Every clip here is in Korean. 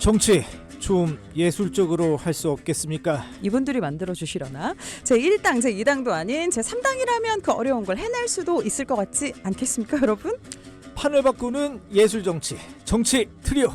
정치 좀 예술적으로 할 수 없겠습니까? 이분들이 만들어주시려나? 제1당, 제2당도 아닌 제3당이라면 그 어려운 걸 해낼 수도 있을 것 같지 않겠습니까, 여러분? 판을 바꾸는 예술 정치, 정치 트리오.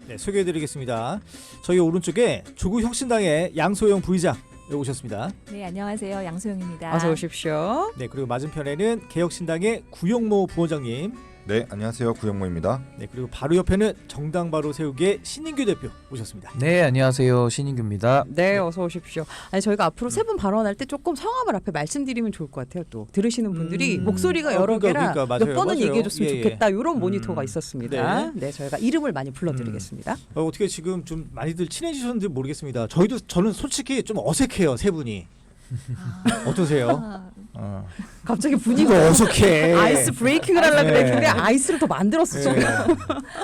네, 소개해드리겠습니다. 저희 오른쪽에 조국혁신당의 양소영 부의장 오셨습니다. 네, 안녕하세요. 양소영입니다. 어서 오십시오. 네, 그리고 맞은편에는 개혁신당의 구영모 부원장님. 네, 안녕하세요. 구영모입니다. 네, 그리고 바로 옆에는 정당 바로 세우기의 신인규 대표 오셨습니다. 네, 안녕하세요. 신인규입니다. 네, 어서 오십시오. 아니, 저희가 앞으로 세 분 발언할 때 조금 성함을 앞에 말씀드리면 좋을 것 같아요. 또 들으시는 분들이 목소리가 여러 개라 그러니까, 몇 번은 맞아요. 얘기해줬으면 예, 좋겠다. 이런 모니터가 있었습니다. 네. 네, 저희가 이름을 많이 불러드리겠습니다. 어떻게 지금 좀 많이들 친해지셨는지 모르겠습니다. 저는 솔직히 좀 어색해요, 세 분이. 어떠세요? 갑자기 분위기가 어색해. 아이스 브레이킹을 하려고 네. 그래. 근데 아이스를 더 만들었어. 네.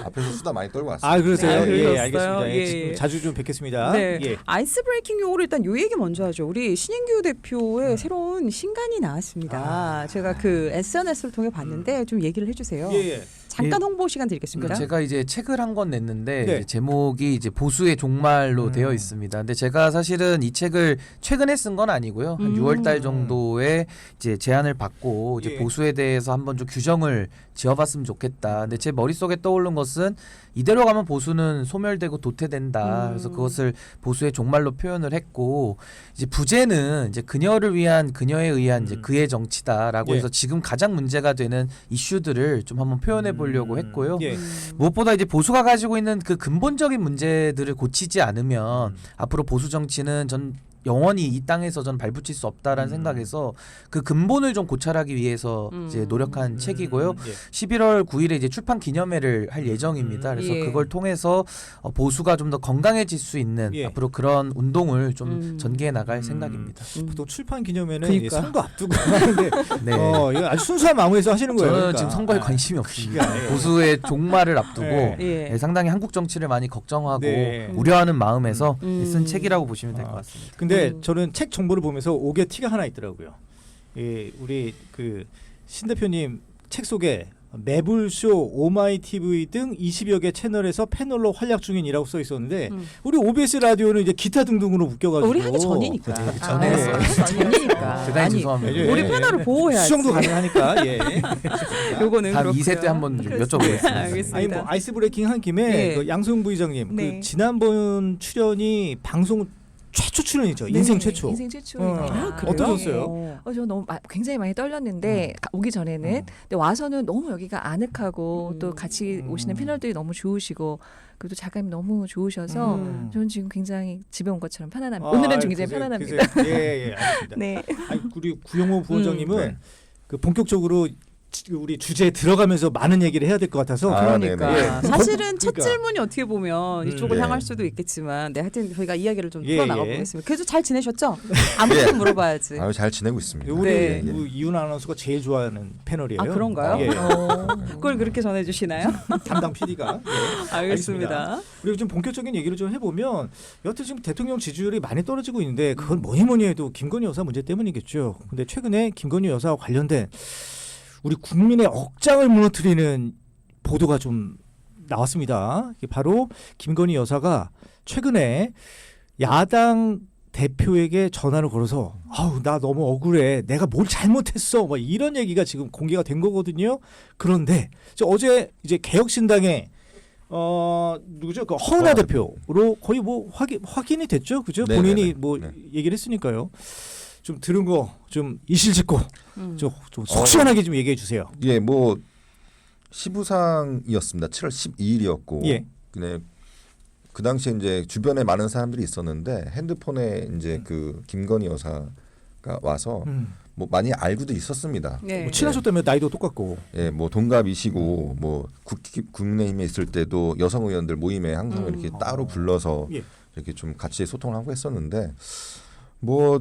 앞에서 수다 많이 떨고 왔습니다. 아, 그러세요? 아, 예, 그러셨어요? 알겠습니다. 예, 예. 지금 자주 좀 뵙겠습니다. 네, 예. 아이스 브레이킹 용어로 일단 요 얘기 먼저 하죠. 우리 신인규 대표의 새로운 신간이 나왔습니다. 제가 그 SNS를 통해 봤는데 좀 얘기를 해주세요. 예. 잠깐 홍보 시간 드리겠습니다. 그러니까 제가 이제 책을 한 권 냈는데 네. 이제 제목이 이제 보수의 종말로 되어 있습니다. 근데 제가 사실은 이 책을 최근에 쓴 건 아니고요. 한 6월달 정도에 이제 제안을 받고 이제 예. 보수에 대해서 한번 좀 규정을 지어봤으면 좋겠다. 근데 제 머릿속에 떠오른 것은 이대로 가면 보수는 소멸되고 도태된다. 그래서 그것을 보수의 종말로 표현을 했고 이제 부제는 이제 그녀를 위한 그녀에 의한 이제 그의 정치다라고 예. 해서 지금 가장 문제가 되는 이슈들을 좀 한번 표현해 보려고 했고요. 예. 무엇보다 이제 보수가 가지고 있는 그 근본적인 문제들을 고치지 않으면 앞으로 보수 정치는 전 영원히 이 땅에서 전 발붙일 수 없다라는 생각에서 그 근본을 좀 고찰하기 위해서 이제 노력한 책이고요. 예. 11월 9일에 이제 출판 기념회를 할 예정입니다. 그래서 예. 그걸 통해서 보수가 좀 더 건강해질 수 있는 예. 앞으로 그런 운동을 좀 전개해 나갈 생각입니다. 보통 출판 기념회는 그러니까. 이 선거 앞두고 하는데 네. 이거 아주 순수한 마음에서 하시는 거예요. 저는 그러니까. 지금 선거에 관심이 없습니다. 그러니까, 예. 보수의 종말을 앞두고 예. 예. 상당히 한국 정치를 많이 걱정하고 네. 우려하는 마음에서 쓴 책이라고 보시면 될 것 같습니다. 근데 저는 책 정보를 보면서 오게 티가 하나 있더라고요. 우리 그 신 대표님 책 속에 매불쇼, 오마이TV 등 20여 개 채널에서 패널로 활약 중인이라고 써 있었는데 우리 OBS 라디오는 이제 기타 등등으로 묶여가지고 우리 하기 전이니까. 전에 전이니까. 대단히 아니, 죄송합니다. 예. 우리 패널을 보호해야지. 수정도 가능하니까. 예. 요거는 다음 그렇고요. 2세 때 한번 좀 여쭤보겠습니다. 알겠습니다. 아니 뭐 아이스 브레이킹 한 김에 예. 그 양소영 부의장님 네. 그 지난번 출연이 방송 최초 출연이죠. 인생 최초. 인생 최초입니다. 아, 그래요? 어떠셨어요? 저 너무 굉장히 많이 떨렸는데 오기 전에는 근데 와서는 너무 여기가 아늑하고 또 같이 오시는 패널들이 너무 좋으시고 그리고 작가님 너무 좋으셔서 저는 지금 굉장히 집에 온 것처럼 편안합니다. 오늘은 좀 굉장히 편안합니다. 예, 알겠습니다. 네. 아니, 우리 구영호 부원장님은 네. 그 본격적으로 우리 주제에 들어가면서 많은 얘기를 해야 될 것 같아서 그러니까 네네. 사실은 첫 그러니까. 질문이 어떻게 보면 이쪽을 네. 향할 수도 있겠지만 네, 하여튼 저희가 이야기를 좀 예, 풀어나가 예. 보겠습니다. 그래서 잘 지내셨죠? 아무튼 예. 물어봐야지. 아유, 잘 지내고 있습니다. 우리 네. 이윤 아나운서가 제일 좋아하는 패널이에요. 아 그런가요? 예. 그걸 그렇게 전해주시나요? 담당 PD가. 예. 알겠습니다. 그리고 좀 본격적인 얘기를 좀 해보면 여태 지금 대통령 지지율이 많이 떨어지고 있는데 그건 뭐니 해도 김건희 여사 문제 때문이겠죠. 근데 최근에 김건희 여사와 관련된 우리 국민의 억장을 무너뜨리는 보도가 좀 나왔습니다. 이게 바로 김건희 여사가 최근에 야당 대표에게 전화를 걸어서 아우 나 너무 억울해 내가 뭘 잘못했어 뭐 이런 얘기가 지금 공개가 된 거거든요. 그런데 어제 이제 개혁신당의 누구죠? 그 허은하 대표로 거의 뭐 확인이 됐죠, 그죠? 네네네. 본인이 뭐 네. 얘기를 했으니까요. 좀 들은 거 좀 이실직고 좀 속 시원하게 좀 얘기해 주세요. 예, 뭐 시부상이었습니다. 7월 12일이었고. 예. 네. 그 당시에 이제 주변에 많은 사람들이 있었는데 핸드폰에 이제 그 김건희 여사가 와서 뭐 많이 알고도 있었습니다. 네. 뭐 친하셨다며 나이도 똑같고. 예, 뭐 동갑이시고 뭐 국민의힘에 있을 때도 여성 의원들 모임에 항상 이렇게 따로 불러서 예. 이렇게 좀 같이 소통을 하고 했었는데 뭐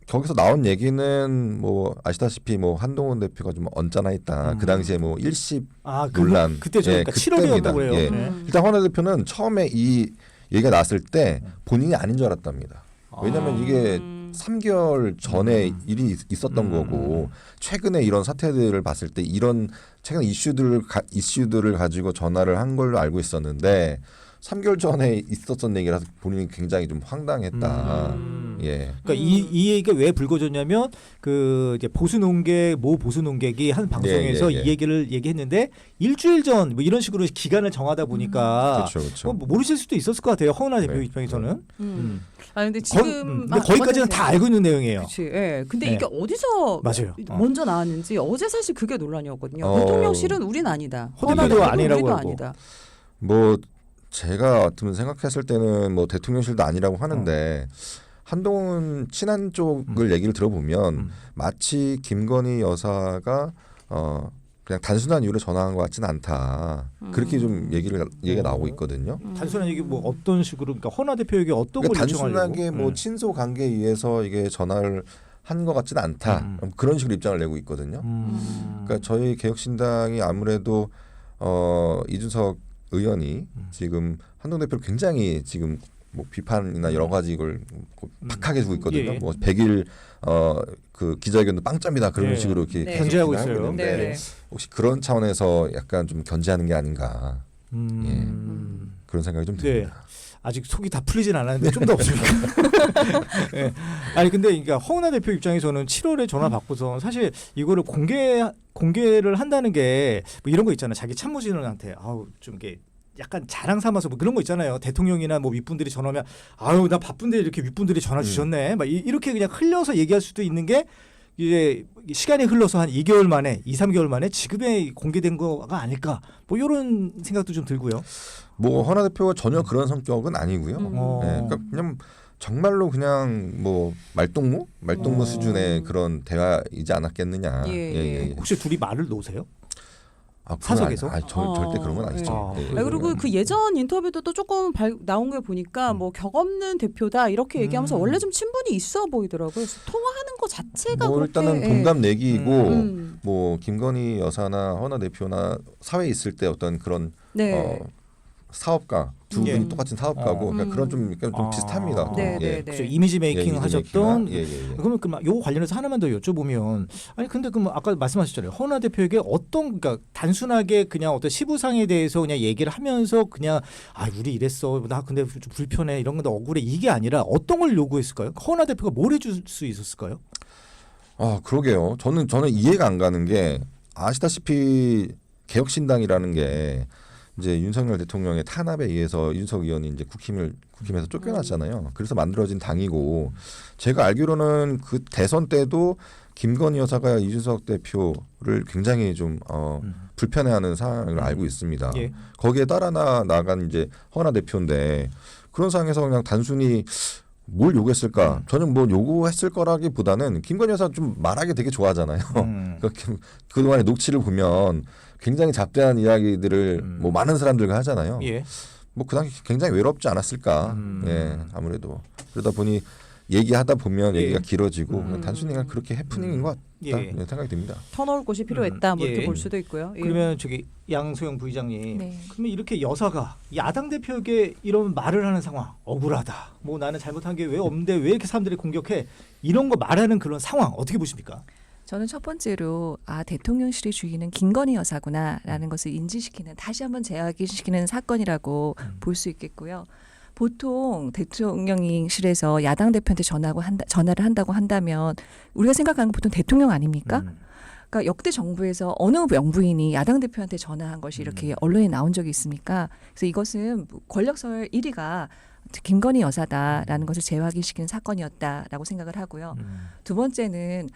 거기서 나온 얘기는 뭐 아시다시피 뭐 한동훈 대표가 좀 언짢아 있다. 그 당시에 뭐 일십 논란. 그때죠. 예, 그러니까 7월이었다고 그래요. 예. 네. 일단 허은하 대표는 처음에 이 얘기가 나왔을 때 본인이 아닌 줄 알았답니다. 왜냐하면 이게 3개월 전에 일이 있었던 거고 최근에 이런 사태들을 봤을 때 이런 최근 이슈들을 가지고 전화를 한 걸로 알고 있었는데 3개월 전에 있었던 얘기라서 본인이 굉장히 좀 황당했다. 예. 그러니까 이 얘기가 왜 불거졌냐면 그 이제 보수 논객 모 보수 논객이 한 방송에서 예. 이 얘기를 얘기했는데 일주일 전 뭐 이런 식으로 기간을 정하다 보니까 그렇죠. 뭐 모르실 수도 있을 것 같아요. 허은하 대표 입장에서는. 아 근데 지금 근데 거기까지는 다 알고 있는 내용이에요. 그렇지. 예. 근데 네. 이게 어디서 맞아요. 먼저 나왔는지 어제 사실 그게 논란이었거든요. 어. 대통령실은 우린 아니다. 허 대표도 허나 대표도 아니라고 우리도 하고. 아니다. 뭐 제가 같으면 생각했을 때는 뭐 대통령실도 아니라고 하는데 한동훈 친한 쪽을 얘기를 들어보면 마치 김건희 여사가 그냥 단순한 이유로 전화한 것 같지는 않다. 그렇게 좀 얘기가 나오고 있거든요. 단순한 얘기 뭐 어떤 식으로 그러니까 허나 대표에게 어떤 걸 그러니까 요청하려고? 단순하게 뭐 친소 관계에 의해서 이게 전화를 한 것 같지는 않다. 그런 식으로 입장을 내고 있거든요. 그러니까 저희 개혁신당이 아무래도 이준석 의원이 지금 한동 대표를 굉장히 지금 뭐 비판이나 여러 가지 이걸 박하게 두고 있거든요. 예. 뭐 100일 그 기자회견도 빵점이다 그런 예. 식으로 이렇게 네. 계속 견제하고 하고 있어요. 있는데 네. 혹시 그런 차원에서 약간 좀 견제하는 게 아닌가 그런 생각이 좀 네. 듭니다. 아직 속이 다 풀리진 않았는데 좀 더 없습니까? 네. 아니 근데 그러니까 허은하 대표 입장에서는 7월에 전화 받고서 사실 이거를 공개를 한다는 게 뭐 이런 거 있잖아요. 자기 참모진한테 아우 좀 이게 약간 자랑 삼아서 뭐 그런 거 있잖아요. 대통령이나 뭐 윗분들이 전화하면 아유 나 바쁜데 이렇게 윗분들이 전화 주셨네. 막 이렇게 그냥 흘려서 얘기할 수도 있는 게 이제 시간이 흘러서 한 2개월 만에 2-3개월 만에 지금에 공개된 거가 아닐까. 뭐 이런 생각도 좀 들고요. 뭐 허나 대표가 전혀 그런 성격은 아니고요. 네, 그러니까 그냥 정말로 그냥 뭐 말동무 수준의 그런 대화이지 않았겠느냐. 예. 혹시 둘이 말을 놓으세요? 그건 사석에서? 절대 그런 건 아니죠. 예. 예. 아, 그리고 그 예전 인터뷰도 또 조금 나온 걸 보니까 뭐 격 없는 대표다 이렇게 얘기하면서 원래 좀 친분이 있어 보이더라고요. 그래서 통화하는 거 자체가 뭐 그렇게 일단은 동갑 내기이고 음. 뭐 김건희 여사나 허나 대표나 사회에 있을 때 어떤 그런 네. 사업가 두 분이 예. 똑같은 사업가고 그러니까 그런 좀 비슷합니다. 네, 예. 네, 그렇죠. 네. 이미지 메이킹 이미지 하셨던 메이킹이나, 예. 그러면 요 관련해서 하나만 더 여쭤보면 아니 근데 아까 말씀하셨잖아요. 허나 대표에게 어떤 그러니까 단순하게 그냥 어떤 시부상에 대해서 그냥 얘기를 하면서 그냥 아 우리 이랬어 나 근데 좀 불편해 이런 건데 억울해 이게 아니라 어떤 걸 요구했을까요? 허나 대표가 뭘 해줄 수 있었을까요? 그러게요. 저는 이해가 안 가는 게 아시다시피 개혁신당이라는 게 이제 윤석열 대통령의 탄압에 의해서 윤석 의원이 이제 국힘에서 쫓겨났잖아요. 그래서 만들어진 당이고 제가 알기로는 그 대선 때도 김건희 여사가 이준석 대표를 굉장히 좀 불편해하는 상황을 알고 있습니다. 예. 거기에 따라 나간 이제 허나 대표인데 그런 상황에서 그냥 단순히 뭘 요구했을까? 저는 뭐 요구했을 거라기보다는 김건희 여사 좀 말하기 되게 좋아하잖아요. 그동안의 녹취를 보면 굉장히 잡다한 이야기들을 뭐 많은 사람들과 하잖아요. 예. 뭐 그 당시 굉장히 외롭지 않았을까. 예, 아무래도 그러다 보니 얘기하다 보면 예. 얘기가 길어지고 그냥 단순히 그냥 그렇게 해프닝인 것 같다 예. 이런 생각이 듭니다. 터놓을 곳이 필요했다. 뭐 이렇게 예. 볼 수도 있고요. 예. 그러면 저기 양소영 부의장님 네. 그러면 이렇게 여사가 야당 대표에게 이런 말을 하는 상황 억울하다. 뭐 나는 잘못한 게 왜 없는데 왜 이렇게 사람들이 공격해 이런 거 말하는 그런 상황 어떻게 보십니까? 저는 첫 번째로 대통령실의 주인은 김건희 여사구나라는 것을 인지시키는 다시 한번 재확인시키는 사건이라고 볼 수 있겠고요. 보통 대통령실에서 야당 대표한테 전화를 한다고 한다면 우리가 생각하는 건 보통 대통령 아닙니까? 그러니까 역대 정부에서 어느 명부인이 야당 대표한테 전화한 것이 이렇게 언론에 나온 적이 있습니까? 그래서 이것은 권력서열 1위가 김건희 여사다라는 것을 재확인시키는 사건이었다라고 생각을 하고요. 두 번째는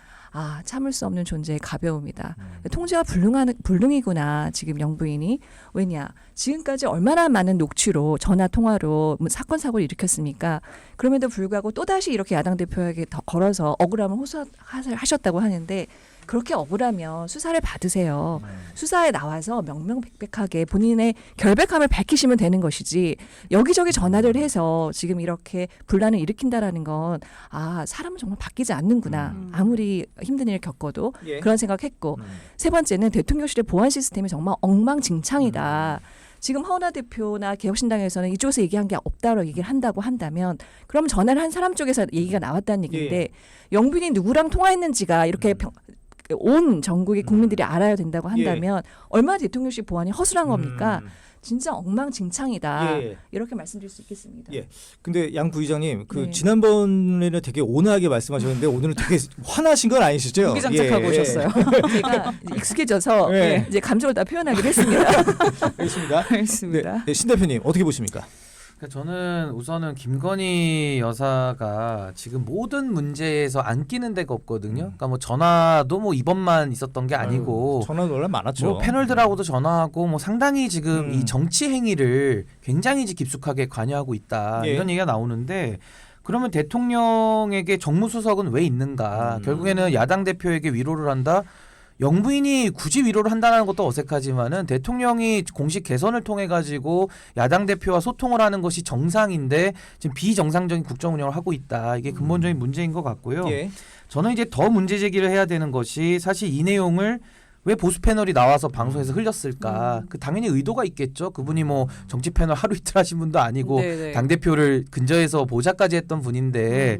참을 수 없는 존재의 가벼움이다. 통제가 불능이구나 지금 영부인이. 왜냐 지금까지 얼마나 많은 녹취로 전화 통화로 사건 사고를 일으켰습니까? 그럼에도 불구하고 또다시 이렇게 야당 대표에게 더 걸어서 억울함을 호소하셨다고 하는데 그렇게 억울하면 수사를 받으세요. 수사에 나와서 명명백백하게 본인의 결백함을 밝히시면 되는 것이지 여기저기 전화를 해서 지금 이렇게 분란을 일으킨다라는 건 사람은 정말 바뀌지 않는구나. 아무리 힘든 일을 겪어도 예. 그런 생각했고 세 번째는 대통령실의 보안 시스템이 정말 엉망진창이다. 지금 허은하 대표나 개혁신당에서는 이쪽에서 얘기한 게 없다고 얘기를 한다고 한다면 그럼 전화를 한 사람 쪽에서 얘기가 나왔다는 얘기인데 영빈이 누구랑 통화했는지가 이렇게 온 전국의 국민들이 알아야 된다고 한다면 얼마나 대통령실 보안이 허술한 겁니까? 진짜 엉망진창이다. 이렇게 말씀드릴 수 있겠습니다. 근데 양 부의장님 그 네. 지난번에는 되게 온화하게 말씀하셨는데 오늘은 되게 화나신 건 아니시죠? 무기장착하고 오셨어요. 제가 이제 익숙해져서 예. 이제 감정을 다 표현하기로 했습니다. 알겠습니다. 알겠습니다. 네, 신 대표님 어떻게 보십니까? 그러니까 저는 우선은 김건희 여사가 지금 모든 문제에서 안 끼는 데가 없거든요. 그러니까 뭐 전화도 뭐 이번만 있었던 게 아니고 전화 논란 많았죠. 뭐 패널들하고도 전화하고 뭐 상당히 지금 음. 이 정치 행위를 굉장히 깊숙하게 관여하고 있다 예. 이런 얘기가 나오는데 그러면 대통령에게 정무수석은 왜 있는가? 결국에는 야당 대표에게 위로를 한다. 영부인이 굳이 위로를 한다는 것도 어색하지만은 대통령이 공식 개선을 통해 가지고 야당 대표와 소통을 하는 것이 정상인데 지금 비정상적인 국정 운영을 하고 있다. 이게 근본적인 문제인 것 같고요. 예. 저는 이제 더 문제 제기를 해야 되는 것이 사실 이 내용을 왜 보수 패널이 나와서 방송에서 흘렸을까? 그 당연히 의도가 있겠죠. 그분이 뭐 정치 패널 하루 이틀 하신 분도 아니고 네네. 당 대표를 근저에서 보좌까지 했던 분인데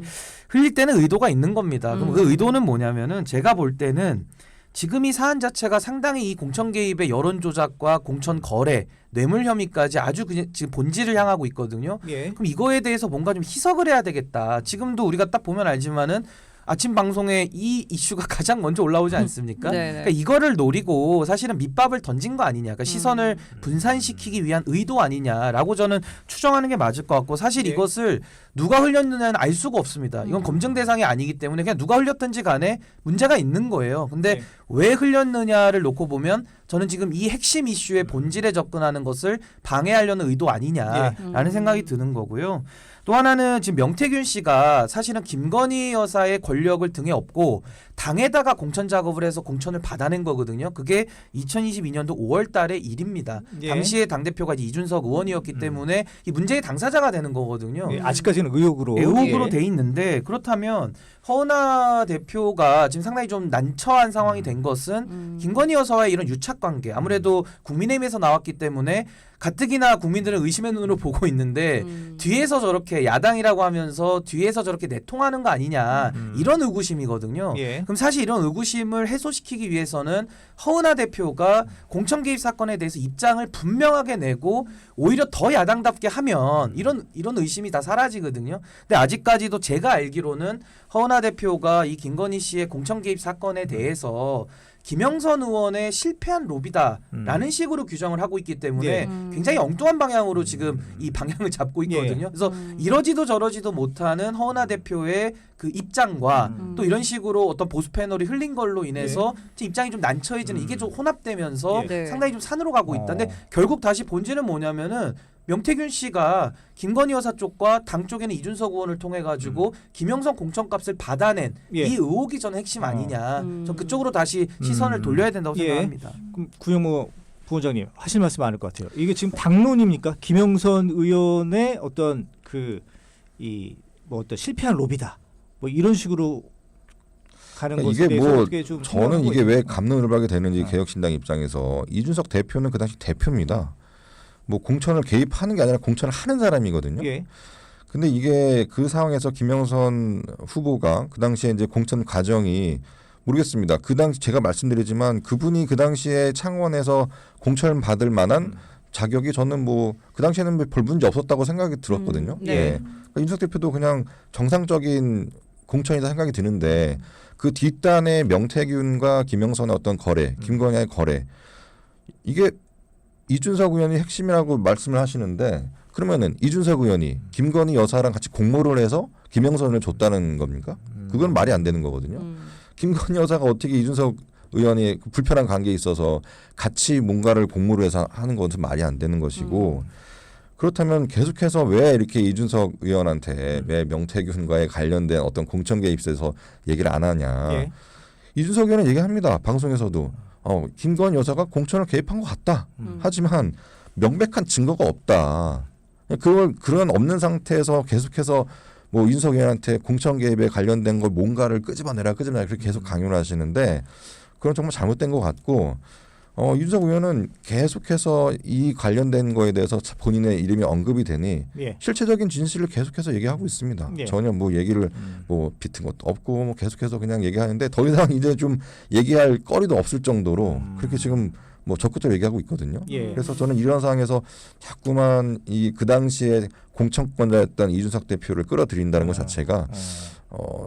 흘릴 때는 의도가 있는 겁니다. 그럼 그 의도는 뭐냐면은 제가 볼 때는 지금 이 사안 자체가 상당히 이 공천 개입의 여론 조작과 공천 거래, 뇌물 혐의까지 아주 그냥 지금 본질을 향하고 있거든요. 예. 그럼 이거에 대해서 뭔가 좀 희석을 해야 되겠다. 지금도 우리가 딱 보면 알지만은 아침 방송에 이 이슈가 가장 먼저 올라오지 않습니까? 네네. 그러니까 이거를 노리고 사실은 밑밥을 던진 거 아니냐. 그러니까 시선을 분산시키기 위한 의도 아니냐라고 저는 추정하는 게 맞을 것 같고 사실 예. 이것을 누가 흘렸느냐는 알 수가 없습니다. 이건 검증 대상이 아니기 때문에 그냥 누가 흘렸든지 간에 문제가 있는 거예요. 근데 예. 왜 흘렸느냐를 놓고 보면 저는 지금 이 핵심 이슈의 본질에 접근하는 것을 방해하려는 의도 아니냐라는 생각이 드는 거고요. 또 하나는 지금 명태균 씨가 사실은 김건희 여사의 권력을 등에 업고 당에다가 공천 작업을 해서 공천을 받아낸 거거든요. 그게 2022년도 5월 달의 일입니다. 예. 당시에 당대표가 이준석 의원이었기 때문에 이 문제의 당사자가 되는 거거든요. 예, 아직까지는 의혹으로. 의혹으로 예. 돼 있는데 그렇다면 허은하 대표가 지금 상당히 좀 난처한 상황이 된 것은 김건희 여사와의 이런 유착 관계 아무래도 국민의힘에서 나왔기 때문에 가뜩이나 국민들은 의심의 눈으로 보고 있는데 뒤에서 저렇게 야당이라고 하면서 뒤에서 저렇게 내통하는 거 아니냐 이런 의구심이거든요. 예. 그럼 사실 이런 의구심을 해소시키기 위해서는 허은하 대표가 공천 개입 사건에 대해서 입장을 분명하게 내고 오히려 더 야당답게 하면 이런 의심이 다 사라지거든요. 근데 아직까지도 제가 알기로는 허은하 대표가 이 김건희 씨의 공천 개입 사건에 대해서 김영선 의원의 실패한 로비다라는 식으로 규정을 하고 있기 때문에 예. 굉장히 엉뚱한 방향으로 지금 이 방향을 잡고 있거든요. 그래서 이러지도 저러지도 못하는 허은하 대표의 그 입장과 또 이런 식으로 어떤 보수 패널이 흘린 걸로 인해서 제 입장이 좀 난처해지는 이게 좀 혼합되면서 예. 네. 상당히 좀 산으로 가고 있다. 근데 결국 다시 본질은 뭐냐면은 명태균 씨가 김건희 여사 쪽과 당 쪽에는 이준석 의원을 통해 가지고 김영선 공천값을 받아낸 예. 이 의혹이 저는 핵심 아니냐. 전 그쪽으로 다시 시선을 돌려야 된다고 예. 생각합니다. 그럼 구영모 부원장님 하실 말씀 많을 것 같아요. 이게 지금 당론입니까? 김영선 의원의 어떤 뭐 어떤 실패한 로비다. 뭐 이런 식으로 가는 그러니까 것에 이게 대해서 뭐 어떻게 좀 저는 생각하고 이게 왜 있습니까? 갑론을박이 되는지 개혁신당 입장에서 이준석 대표는 그 당시 대표입니다. 뭐 공천을 개입하는 게 아니라 공천을 하는 사람이거든요. 예. 근데 이게 그 상황에서 김영선 후보가 그 당시에 이제 공천 과정이 모르겠습니다. 그 당시 제가 말씀드리지만 그분이 그 당시에 창원에서 공천을 받을 만한 자격이 저는 뭐 그 당시에는 별 문제 없었다고 생각이 들었거든요. 네. 예. 그러니까 이준석 대표도 그냥 정상적인 공천이다 생각이 드는데 그 뒷단의 명태균과 김영선의 어떤 거래, 김건희의 거래 이게 이준석 의원이 핵심이라고 말씀을 하시는데 그러면은 이준석 의원이 김건희 여사랑 같이 공모를 해서 김영선을 줬다는 겁니까? 그건 말이 안 되는 거거든요. 김건희 여사가 어떻게 이준석 의원이 그 불편한 관계에 있어서 같이 뭔가를 공모를 해서 하는 것은 말이 안 되는 것이고 그렇다면 계속해서 왜 이렇게 이준석 의원한테 왜 명태균과의 관련된 어떤 공천 개입에서 얘기를 안 하냐. 예. 이준석 의원은 얘기합니다. 방송에서도 김건희 여사가 공천을 개입한 것 같다. 하지만 명백한 증거가 없다. 그런 없는 상태에서 계속해서 뭐 이준석 의원한테 공천 개입에 관련된 걸 뭔가를 끄집어내라 그렇게 계속 강요를 하시는데 그건 정말 잘못된 것 같고 이준석 의원은 계속해서 이 관련된 거에 대해서 본인의 이름이 언급이 되니 예. 실체적인 진실을 계속해서 얘기하고 있습니다. 예. 전혀 뭐 얘기를 뭐 비튼 것도 없고 뭐 계속해서 그냥 얘기하는데 더 이상 이제 좀 얘기할 거리도 없을 정도로 그렇게 지금 뭐 적극적으로 얘기하고 있거든요. 예. 그래서 저는 이런 상황에서 자꾸만 이 그 당시에 공천권자였던 이준석 대표를 끌어들인다는 것 자체가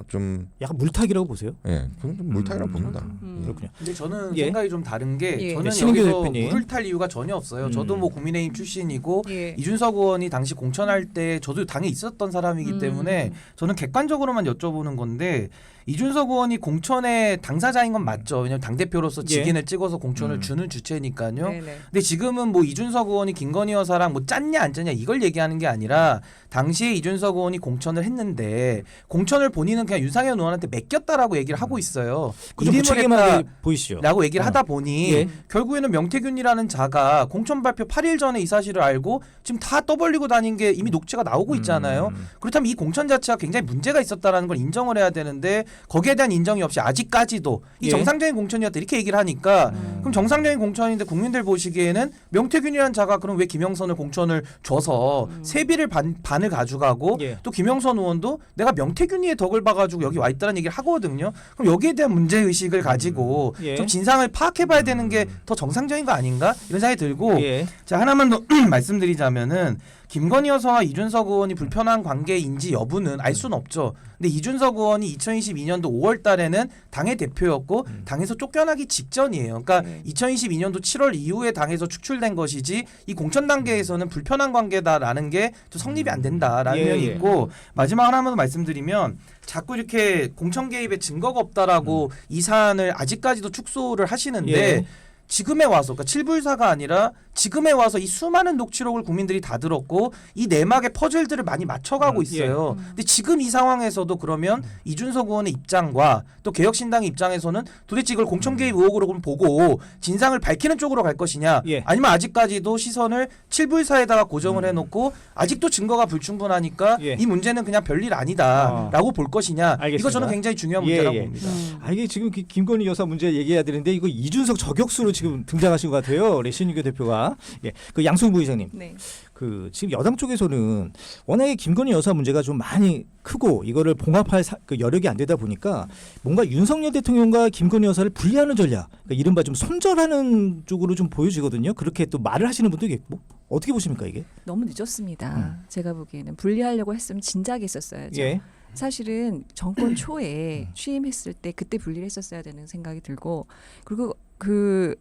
좀 약간 물타기라고 보세요. 예, 그건 좀 물타기라고 봅니다. 그렇군요. 근데 저는 예. 생각이 좀 다른 게 예. 저는 신인규 여기서 대표님. 물을 탈 이유가 전혀 없어요. 저도 뭐 국민의힘 출신이고 예. 이준석 의원이 당시 공천할 때 저도 당에 있었던 사람이기 때문에 저는 객관적으로만 여쭤보는 건데 이준석 의원이 공천의 당사자인 건 맞죠. 왜냐하면 당대표로서 직인을 찍어서 공천을 주는 주체니까요. 네네. 근데 지금은 뭐 이준석 의원이 김건희 여사랑 뭐 짰냐 안 짰냐 이걸 얘기하는 게 아니라 당시에 이준석 의원이 공천을 했는데 공천을 본인은 그냥 윤상현 의원한테 맡겼다라고 얘기를 하고 있어요. 그좀 이름을 무책임하게 보이시죠. 라고 얘기를 하다 보니 예. 결국에는 명태균이라는 자가 공천 발표 8일 전에 이 사실을 알고 지금 다 떠벌리고 다닌 게 이미 녹취가 나오고 있잖아요. 그렇다면 이 공천 자체가 굉장히 문제가 있었다라는 걸 인정을 해야 되는데 거기에 대한 인정이 없이 아직까지도 이 예. 정상적인 공천이었다 이렇게 얘기를 하니까 그럼 정상적인 공천인데 국민들 보시기에는 명태균이라는 자가 그럼 왜 김영선을 공천을 줘서 세비를 반을 가져가고 예. 또 김영선 의원도 내가 명태균이의 덕을 봐가지고 여기 와 있다는 얘기를 하거든요. 그럼 여기에 대한 문제 의식을 가지고 예. 좀 진상을 파악해봐야 되는 게 더 정상적인 거 아닌가 이런 생각이 들고 예. 자 하나만 더 말씀드리자면은 김건희 여사와 이준석 의원이 불편한 관계인지 여부는 알 수는 없죠. 근데 이준석 의원이 2022년도 5월 달에는 당의 대표였고 당에서 쫓겨나기 직전이에요. 그러니까 2022년도 7월 이후에 당에서 축출된 것이지 이 공천 단계에서는 불편한 관계다라는 게 좀 성립이 안 된다라는 예, 면이 예. 있고 마지막 하나만 더 말씀드리면 자꾸 이렇게 공천 개입의 증거가 없다라고 이 사안을 아직까지도 축소를 하시는데 예. 지금에 와서 그러니까 7불사가 아니라 지금에 와서 이 수많은 녹취록을 국민들이 다 들었고 이 내막의 퍼즐들을 많이 맞춰가고 있어요. 근데 지금 이 상황에서도 그러면 이준석 의원의 입장과 또 개혁신당의 입장에서는 도대체 이걸 공천 개입 의혹으로 그럼 보고 진상을 밝히는 쪽으로 갈 것이냐 예. 아니면 아직까지도 시선을 7불사에다가 고정을 해놓고 아직도 증거가 불충분하니까 예. 이 문제는 그냥 별일 아니다라고 볼 것이냐 알겠습니다. 이거 저는 굉장히 중요한 예, 문제라고 예. 봅니다. 이게 지금 김건희 여사 문제 얘기해야 되는데 이거 이준석 저격수로 지금 등장하신 것 같아요. 우리 신인규 대표가. 예. 그 양승 부의장님. 네. 그 지금 여당 쪽에서는 워낙에 김건희 여사 문제가 좀 많이 크고 이거를 봉합할 그 여력이 안 되다 보니까 뭔가 윤석열 대통령과 김건희 여사를 분리하는 전략, 그러니까 이른바 좀 손절하는 쪽으로 좀 보여지거든요. 그렇게 또 말을 하시는 분도 있고 어떻게 보십니까 이게? 너무 늦었습니다. 제가 보기에는 분리하려고 했으면 진작에 했었어야죠. 예. 사실은 정권 초에 취임했을 때 그때 분리를 했었어야 되는 생각이 들고 그리고 그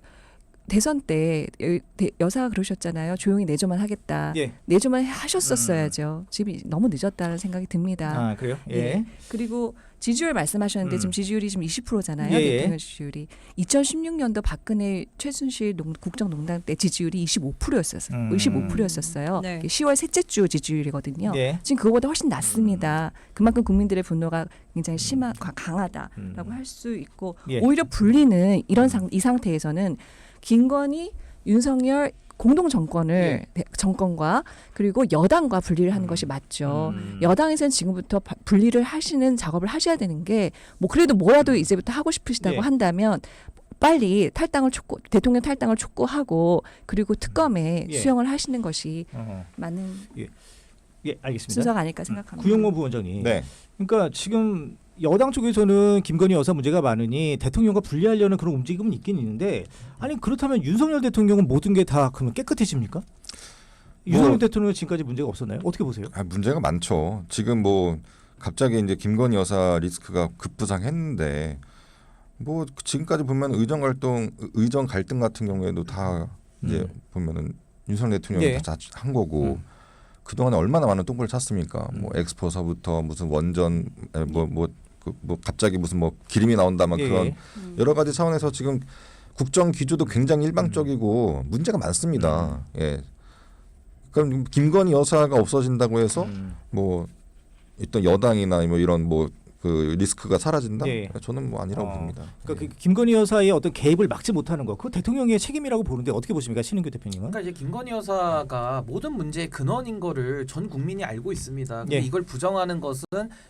대선 때 여사가 그러셨잖아요. 조용히 내조만 하겠다. 예. 내조만 하셨었어야죠. 지금 너무 늦었다는 생각이 듭니다. 아 그래요? 예. 예. 그리고 지지율 말씀하셨는데 지금 지지율이 지금 20%잖아요. 예, 예. 대통령 지지율이 2016년도 박근혜 최순실 국정농단 때 지지율이 25%였었어요. 25%였었어요. 네. 10월 셋째 주 지지율이거든요. 예. 지금 그거보다 훨씬 낮습니다. 그만큼 국민들의 분노가 굉장히 강하다라고 할 수 있고 예. 오히려 분리는 이 상태에서는 김건희, 윤석열 공동 정권을 정권과 그리고 여당과 분리를 하는 것이 맞죠. 여당에서는 지금부터 분리를 하시는 작업을 하셔야 되는 게 뭐 그래도 뭐라도 이제부터 하고 싶으시다고 예. 한다면 빨리 대통령 탈당을 촉구하고 그리고 특검에 예. 수용을 하시는 것이 맞는 예, 알겠습니다. 순서가 아닐까 생각합니다. 구용모 부원장님. 네. 그러니까 지금 여당 쪽에서는 김건희 여사 문제가 많으니 대통령과 분리하려는 그런 움직임은 있긴 있는데 아니 그렇다면 윤석열 대통령은 모든 게 다 그러면 깨끗해집니까? 윤석열 대통령은 지금까지 문제가 없었나요? 어떻게 보세요? 문제가 많죠. 지금 뭐 갑자기 이제 김건희 여사 리스크가 급부상했는데 뭐 지금까지 보면 의정 갈등 같은 경우에도 다 이제 보면은 윤석열 대통령이 예. 다 한 거고 그동안에 얼마나 많은 똥볼을 찼습니까? 뭐 엑스포서부터 무슨 원전 뭐 갑자기 무슨 뭐 기름이 나온다만 예. 그런 여러 가지 차원에서 지금 국정 기조도 굉장히 일방적이고 문제가 많습니다. 예. 그럼 김건희 여사가 없어진다고 해서 뭐 어떤 여당이나 뭐 이런 뭐 그 리스크가 사라진다. 예. 저는 뭐 아니라고 봅니다. 그러니까 그 김건희 여사의 어떤 개입을 막지 못하는 거, 그거 대통령의 책임이라고 보는데 어떻게 보십니까, 신은규 대표님은? 그러니까 이제 김건희 여사가 모든 문제의 근원인 거를 전 국민이 알고 있습니다. 근데 예. 이걸 부정하는 것은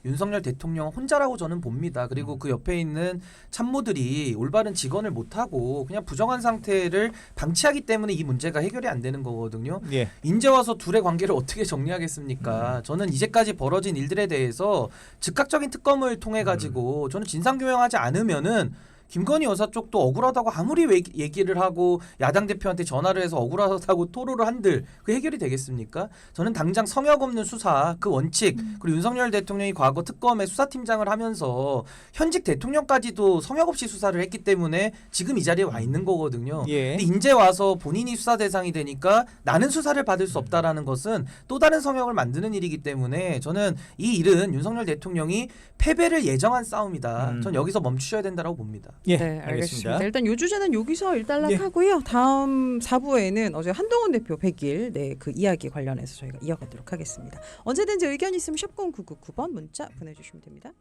윤석열 대통령 혼자라고 저는 봅니다. 그리고 그 옆에 있는 참모들이 올바른 직언을 못하고 그냥 부정한 상태를 방치하기 때문에 이 문제가 해결이 안 되는 거거든요. 예. 이제 와서 둘의 관계를 어떻게 정리하겠습니까? 저는 이제까지 벌어진 일들에 대해서 즉각적인 특검을 통해 가지고 저는 진상규명하지 않으면은 김건희 여사 쪽도 억울하다고 아무리 얘기를 하고 야당 대표한테 전화를 해서 억울하다고 토로를 한들 그 해결이 되겠습니까? 저는 당장 성역 없는 수사 그 원칙 그리고 윤석열 대통령이 과거 특검의 수사팀장을 하면서 현직 대통령까지도 성역 없이 수사를 했기 때문에 지금 이 자리에 와 있는 거거든요. 예. 근데 이제 와서 본인이 수사 대상이 되니까 나는 수사를 받을 수 없다라는 것은 또 다른 성역을 만드는 일이기 때문에 저는 이 일은 윤석열 대통령이 패배를 예정한 싸움이다. 전 여기서 멈추셔야 된다고 봅니다. 예, 네, 알겠습니다. 알겠습니다. 일단 요 주제는 여기서 일단락 예. 하고요. 다음 4부에는 어제 한동훈 대표 100일 그 이야기 관련해서 저희가 이어가도록 하겠습니다. 언제든지 의견 있으면 샵 0999번 문자 보내주시면 됩니다.